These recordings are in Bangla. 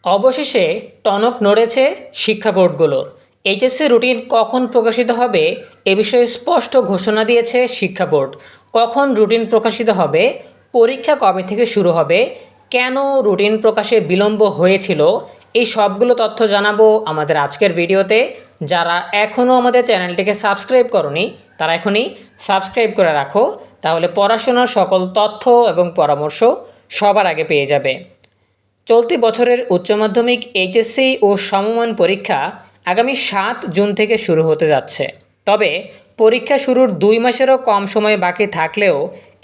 অবশেষে টনক নড়েছে শিক্ষা বোর্ডগুলোর। এইচএসসি রুটিন কখন প্রকাশিত হবে এ বিষয়ে স্পষ্ট ঘোষণা দিয়েছে শিক্ষা বোর্ড। কখন রুটিন প্রকাশিত হবে, পরীক্ষা কবে থেকে শুরু হবে, কেন রুটিন প্রকাশে বিলম্ব হয়েছিল, এই সবগুলো তথ্য জানাবো আমাদের আজকের ভিডিওতে। যারা এখনও আমাদের চ্যানেলটিকে সাবস্ক্রাইব করনি তারা এখনই সাবস্ক্রাইব করে রাখো, তাহলে পড়াশোনার সকল তথ্য এবং পরামর্শ সবার আগে পেয়ে যাবে। চলতি বছরের উচ্চ মাধ্যমিক এইচএসসি ও সমমান পরীক্ষা আগামী 7 জুন থেকে শুরু হতে যাচ্ছে। তবে পরীক্ষা শুরুর 2 মাসেরও কম সময় বাকি থাকলেও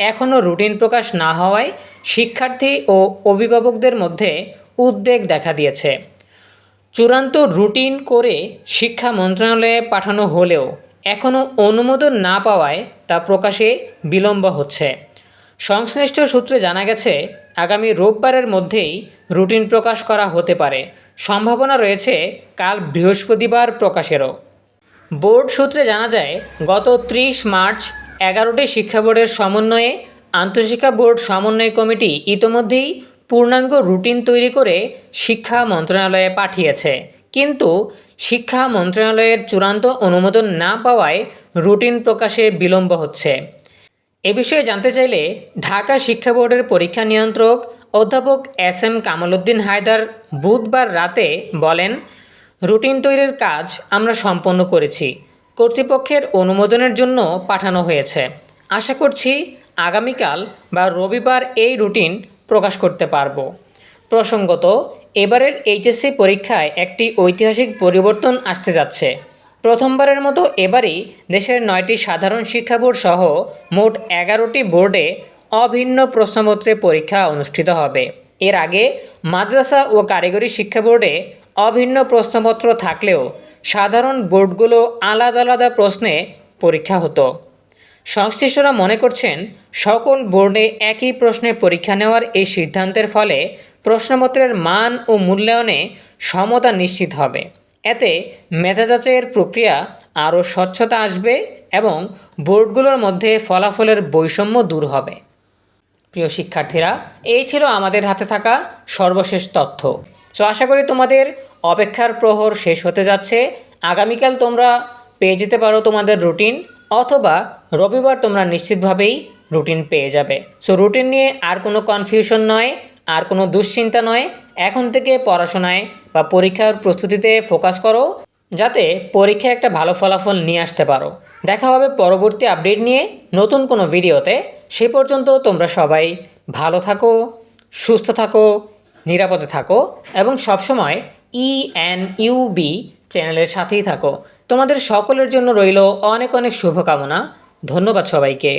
এখনও রুটিন প্রকাশ না হওয়ায় শিক্ষার্থী ও অভিভাবকদের মধ্যে উদ্বেগ দেখা দিয়েছে। চূড়ান্ত রুটিন করে শিক্ষা মন্ত্রণালয়ে পাঠানো হলেও এখনও অনুমোদন না পাওয়ায় তা প্রকাশে বিলম্ব হচ্ছে। সংশ্লিষ্ট সূত্রে জানা গেছে, আগামী রোববারের মধ্যেই রুটিন প্রকাশ করা হতে পারে। সম্ভাবনা রয়েছে কাল বৃহস্পতিবার প্রকাশেরও। বোর্ড সূত্রে জানা যায়, গত 30 মার্চ 11টি শিক্ষা বোর্ডের সমন্বয়ে আন্তঃশিক্ষা বোর্ড সমন্বয় কমিটি ইতোমধ্যেই পূর্ণাঙ্গ রুটিন তৈরি করে শিক্ষা মন্ত্রণালয়ে পাঠিয়েছে। কিন্তু শিক্ষা মন্ত্রণালয়ের চূড়ান্ত অনুমোদন না পাওয়ায় রুটিন প্রকাশে বিলম্ব হচ্ছে। এ বিষয়ে জানতে চাইলে ঢাকা শিক্ষা বোর্ডের পরীক্ষা নিয়ন্ত্রক অধ্যাপক SM কামাল উদ্দিন হায়দার বুধবার রাতে বলেন, রুটিন তৈরির কাজ আমরা সম্পন্ন করেছি, কর্তৃপক্ষের অনুমোদনের জন্য পাঠানো হয়েছে। আশা করছি আগামীকাল বা রবিবার এই রুটিন প্রকাশ করতে পারব। প্রসঙ্গত, এবারের এইচএসসি পরীক্ষায় একটি ঐতিহাসিক পরিবর্তন আসতে যাচ্ছে। প্রথমবারের মতো এবারই দেশের 9টি সাধারণ শিক্ষা বোর্ড সহ মোট 11টি বোর্ডে অভিন্ন প্রশ্নপত্রে পরীক্ষা অনুষ্ঠিত হবে। এর আগে মাদ্রাসা ও কারিগরি শিক্ষা বোর্ডে অভিন্ন প্রশ্নপত্র থাকলেও সাধারণ বোর্ডগুলো আলাদা আলাদা প্রশ্নে পরীক্ষা হতো। সংশ্লিষ্টরা মনে করছেন, সকল বোর্ডে একই প্রশ্নে পরীক্ষা নেওয়ার এই সিদ্ধান্তের ফলে প্রশ্নপত্রের মান ও মূল্যায়নে সমতা নিশ্চিত হবে। এতে মেধা যাচাইয়ের প্রক্রিয়া আরও স্বচ্ছতা আসবে এবং বোর্ডগুলোর মধ্যে ফলাফলের বৈষম্য দূর হবে। প্রিয় শিক্ষার্থীরা, এই ছিল আমাদের হাতে থাকা সর্বশেষ তথ্য। আশা করি তোমাদের অপেক্ষার প্রহর শেষ হতে যাচ্ছে। আগামীকাল তোমরা পেয়ে যেতে পারো তোমাদের রুটিন, অথবা রবিবার তোমরা নিশ্চিতভাবেই রুটিন পেয়ে যাবে। রুটিন নিয়ে আর কোনো কনফিউশন নয়, আর কোনো দুশ্চিন্তা নয়। এখন থেকে পড়াশোনায় বা পরীক্ষার প্রস্তুতিতে ফোকাস করো, যাতে পরীক্ষায় একটা ভালো ফলাফল নিয়ে আসতে পারো। দেখা হবে পরবর্তী আপডেট নিয়ে নতুন কোনো ভিডিওতে। সে পর্যন্ত তোমরা সবাই ভালো থাকো, সুস্থ থাকো, নিরাপদে থাকো এবং সবসময় ENUB চ্যানেলের সাথেই থাকো। তোমাদের সকলের জন্য রইল অনেক অনেক শুভকামনা। ধন্যবাদ সবাইকে।